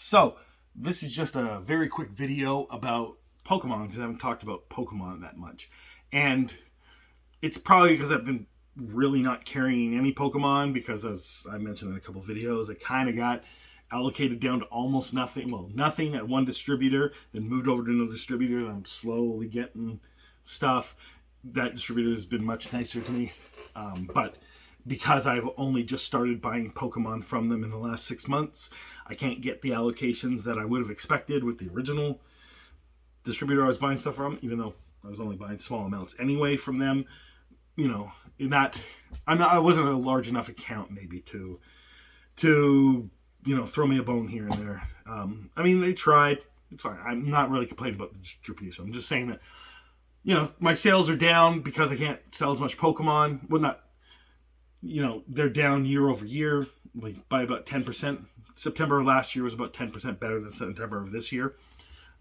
So, this is just a very quick video about Pokemon because I haven't talked about Pokemon that much. And it's probably because I've been really not carrying any Pokemon because, as I mentioned in a couple videos, I kind of got allocated down to almost nothing. Well, nothing at one distributor, then moved over to another distributor, and I'm slowly getting stuff. That distributor has been much nicer to me. But because I've only just started buying Pokemon from them in the last 6 months, I can't get the allocations that I would have expected with the original distributor I was buying stuff from, even though I was only buying small amounts anyway from them. You know, I wasn't a large enough account maybe to throw me a bone here and there. I mean, they tried. It's fine. I'm not really complaining about the distribution. I'm just saying that, my sales are down because I can't sell as much Pokemon. Well, not, they're down year over year, like by about 10%. September of last year was about 10% better than September of this year.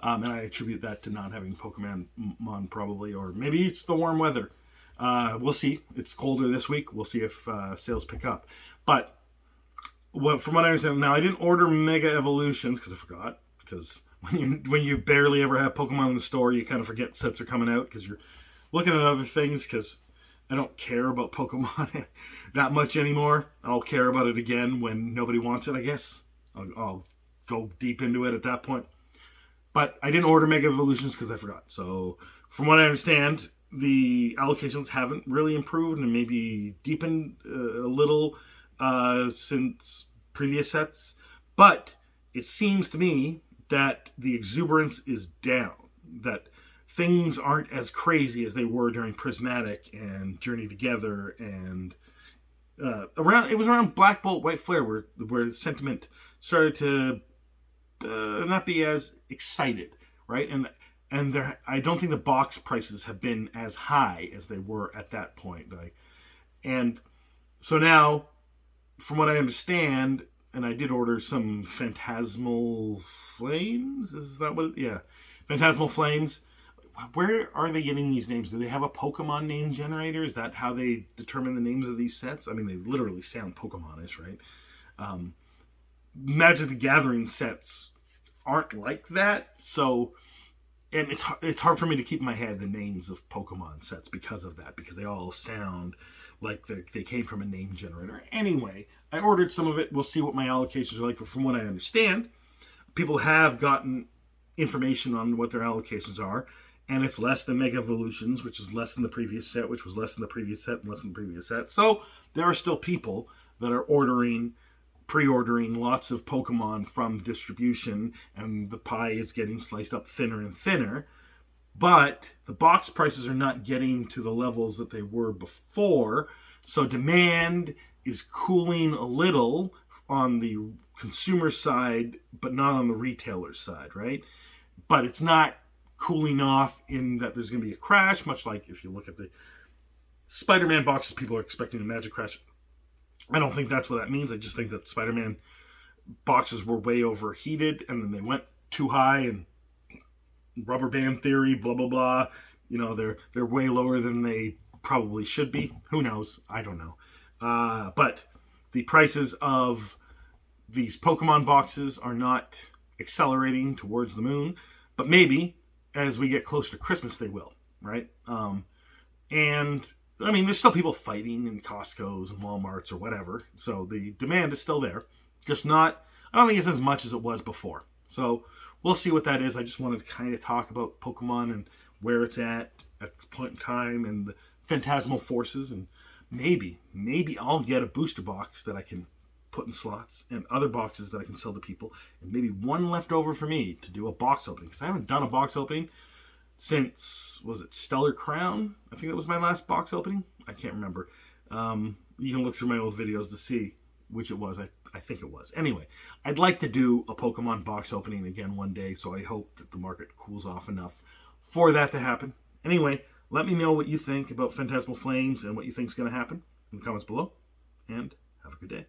And I attribute that to not having Pokemon probably, or maybe it's the warm weather. We'll see. It's colder this week. We'll see if sales pick up. But from what I understand, now I didn't order Mega Evolutions because I forgot. Because when you barely ever have Pokemon in the store, you kind of forget sets are coming out because you're looking at other things. Because I don't care about Pokemon that much anymore. I'll care about it again when nobody wants it, I guess. I'll go deep into it at that point. But I didn't order Mega Evolutions because I forgot. So from what I understand, the allocations haven't really improved and maybe deepened a little since previous sets. But it seems to me that the exuberance is down. That things aren't as crazy as they were during Prismatic and Journey Together and it was around Black Bolt, White Flare where the sentiment started to not be as excited, right? And I don't think the box prices have been as high as they were at that point. And so now, from what I understand, and I did order some Phantasmal Flames. Is that what? Yeah, Phantasmal Flames. Where are they getting these names? Do they have a Pokemon name generator? Is that how they determine the names of these sets? I mean, they literally sound Pokemon-ish, right? Magic the Gathering sets aren't like that, so and it's hard for me to keep in my head the names of Pokemon sets because of that, because they all sound like they came from a name generator. Anyway, I ordered some of it. We'll see what my allocations are like, but from what I understand, people have gotten information on what their allocations are, and it's less than Mega Evolutions, which is less than the previous set, which was less than the previous set, and less than the previous set. So there are still people that are pre-ordering lots of Pokemon from distribution, and the pie is getting sliced up thinner and thinner. But the box prices are not getting to the levels that they were before, so demand is cooling a little on the consumer side, but not on the retailer side, right? But it's not cooling off in that there's going to be a crash, much like if you look at the Spider-Man boxes, people are expecting a magic crash. I don't think that's what that means. I just think that Spider-Man boxes were way overheated, and then they went too high, and rubber band theory, blah, blah, blah. They're way lower than they probably should be. Who knows? I don't know. But the prices of these Pokemon boxes are not accelerating towards the moon, but maybe as we get closer to Christmas, they will, right? And I mean, there's still people fighting in Costco's and Walmart's or whatever. So the demand is still there. Just not, I don't think it's as much as it was before. So we'll see what that is. I just wanted to kind of talk about Pokemon and where it's at this point in time and the Phantasmal Forces. And maybe I'll get a booster box that I can put in slots and other boxes that I can sell to people. And maybe one left over for me to do a box opening. Because I haven't done a box opening since, was it Stellar Crown? I think that was my last box opening. I can't remember. You can look through my old videos to see which it was. I think it was. Anyway, I'd like to do a Pokemon box opening again one day, so I hope that the market cools off enough for that to happen. Anyway, let me know what you think about Phantasmal Flames and what you think is going to happen in the comments below, and have a good day.